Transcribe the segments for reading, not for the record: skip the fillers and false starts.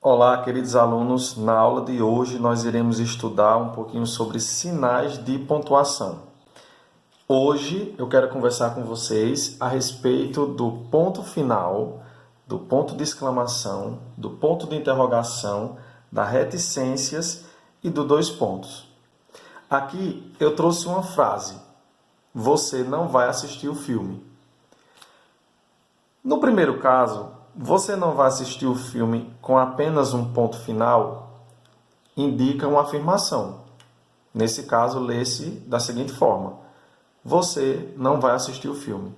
Olá, queridos alunos. Na aula de hoje nós iremos estudar um pouquinho sobre sinais de pontuação. Hoje eu quero conversar com vocês a respeito do ponto final, do ponto de exclamação, do ponto de interrogação, das reticências e do dois pontos. Aqui eu trouxe uma frase: você não vai assistir o filme. No primeiro caso, você não vai assistir o filme com apenas um ponto final, indica uma afirmação. Nesse caso, lê-se da seguinte forma: você não vai assistir o filme.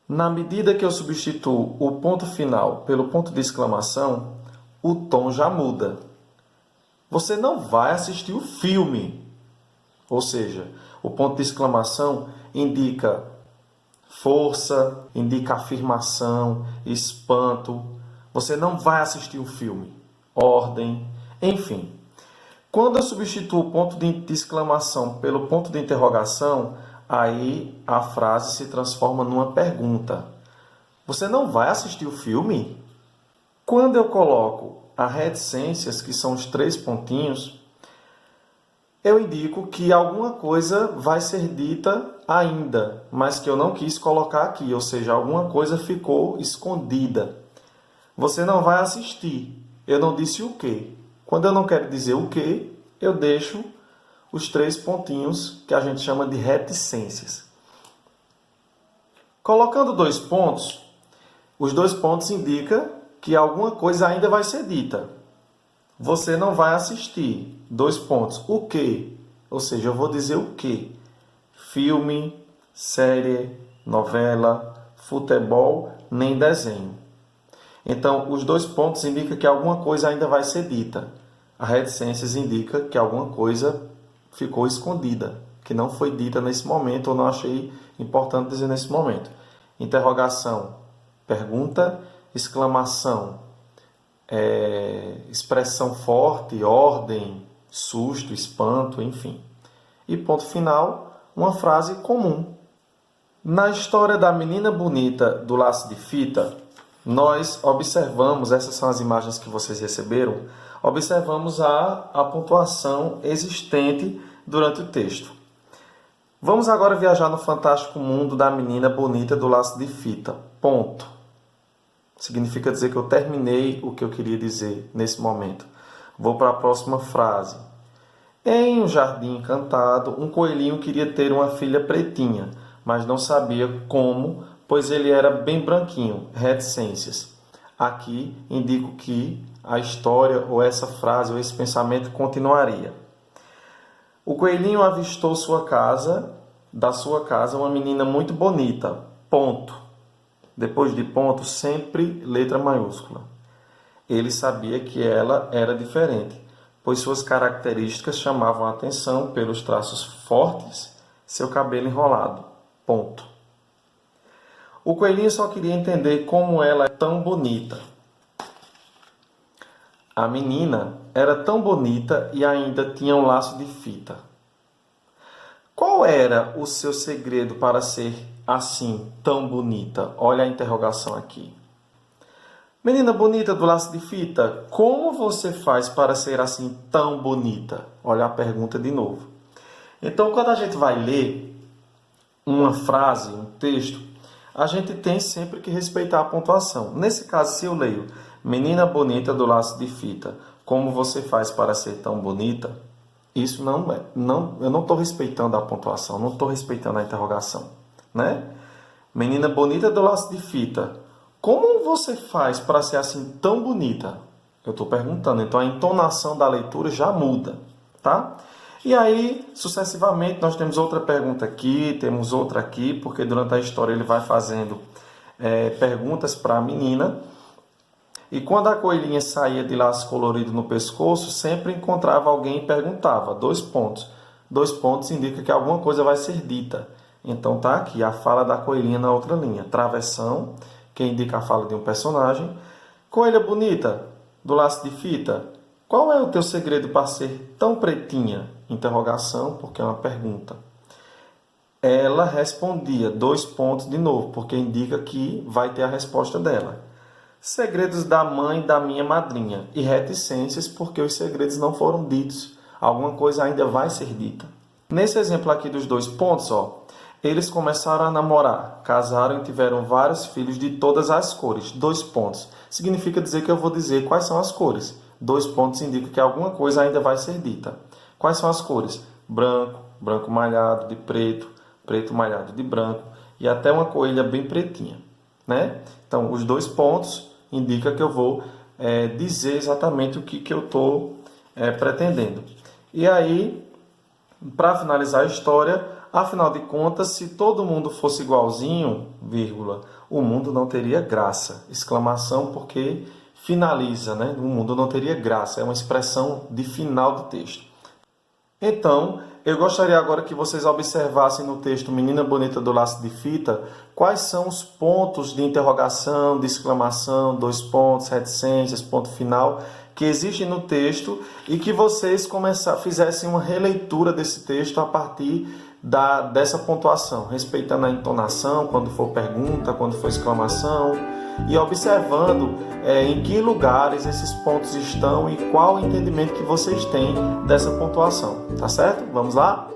Na medida que eu substituo o ponto final pelo ponto de exclamação, o tom já muda. Você não vai assistir o filme. Ou seja, o ponto de exclamação indica força, indica afirmação, espanto. Você não vai assistir o filme. Ordem, enfim. Quando eu substituo o ponto de exclamação pelo ponto de interrogação, aí a frase se transforma numa pergunta. Você não vai assistir o filme? Quando eu coloco as reticências, que são os 3 pontinhos, eu indico que alguma coisa vai ser dita ainda, mas que eu não quis colocar aqui, ou seja, alguma coisa ficou escondida. Você não vai assistir. Eu não disse o quê. Quando eu não quero dizer o quê, eu deixo os 3 pontinhos que a gente chama de reticências. Colocando 2 pontos, os 2 pontos indicam que alguma coisa ainda vai ser dita. Você não vai assistir. 2 pontos. O quê? Ou seja, eu vou dizer o quê? Filme, série, novela, futebol, nem desenho. Então, os 2 pontos indicam que alguma coisa ainda vai ser dita. As reticências indica que alguma coisa ficou escondida, que não foi dita nesse momento ou não achei importante dizer nesse momento. Interrogação, pergunta, exclamação, expressão forte, ordem, susto, espanto, enfim. E ponto final, uma frase comum. Na história da menina bonita do laço de fita, nós observamos, essas são as imagens que vocês receberam, observamos a pontuação existente durante o texto. Vamos agora viajar no fantástico mundo da menina bonita do laço de fita. Ponto. Significa dizer que eu terminei o que eu queria dizer nesse momento. Vou para a próxima frase. Em um jardim encantado, um coelhinho queria ter uma filha pretinha, mas não sabia como, pois ele era bem branquinho. Reticências. Aqui indico que a história, ou essa frase, ou esse pensamento continuaria. O coelhinho avistou da sua casa, uma menina muito bonita. Ponto. Depois de ponto, sempre letra maiúscula. Ele sabia que ela era diferente, pois suas características chamavam a atenção pelos traços fortes, seu cabelo enrolado. Ponto. O coelhinho só queria entender como ela é tão bonita. A menina era tão bonita e ainda tinha um laço de fita. Qual era o seu segredo para ser assim, tão bonita? Olha a interrogação aqui. Menina bonita do laço de fita, como você faz para ser assim tão bonita? Olha a pergunta de novo. Então, quando a gente vai ler uma frase, um texto, a gente tem sempre que respeitar a pontuação. Nesse caso, se eu leio menina bonita do laço de fita, como você faz para ser tão bonita? Isso eu não estou respeitando a pontuação, não estou respeitando a interrogação, né? Menina bonita do laço de fita, como você faz para ser assim tão bonita? Eu estou perguntando, então a entonação da leitura já muda, tá? E aí, sucessivamente, nós temos outra pergunta aqui, temos outra aqui, porque durante a história ele vai fazendo perguntas para a menina. E quando a coelhinha saía de laço colorido no pescoço, sempre encontrava alguém e perguntava. 2 pontos. 2 pontos indica que alguma coisa vai ser dita. Então tá aqui a fala da coelhinha na outra linha. Travessão, que indica a fala de um personagem. Coelha bonita, do laço de fita, qual é o teu segredo para ser tão pretinha? Interrogação, porque é uma pergunta. Ela respondia 2 pontos de novo, porque indica que vai ter a resposta dela. Segredos da mãe da minha madrinha e reticências porque os segredos não foram ditos. Alguma coisa ainda vai ser dita. Nesse exemplo aqui dos 2 pontos, eles começaram a namorar, casaram e tiveram vários filhos de todas as cores. 2 pontos. Significa dizer que eu vou dizer quais são as cores. 2 pontos indicam que alguma coisa ainda vai ser dita. Quais são as cores? Branco, branco malhado de preto, preto malhado de branco e até uma coelha bem pretinha, né? Então, os 2 pontos indicam que eu vou dizer exatamente o que eu estou pretendendo. E aí, para finalizar a história, afinal de contas, se todo mundo fosse igualzinho, vírgula, o mundo não teria graça. Exclamação, porque finaliza, né? O mundo não teria graça. É uma expressão de final do texto. Então, eu gostaria agora que vocês observassem no texto Menina Bonita do Laço de Fita quais são os pontos de interrogação, de exclamação, 2 pontos, reticências, ponto final, que existem no texto e que vocês fizessem uma releitura desse texto a partir dessa pontuação, respeitando a entonação, quando for pergunta, quando for exclamação, e observando em que lugares esses pontos estão e qual o entendimento que vocês têm dessa pontuação. Tá certo? Vamos lá?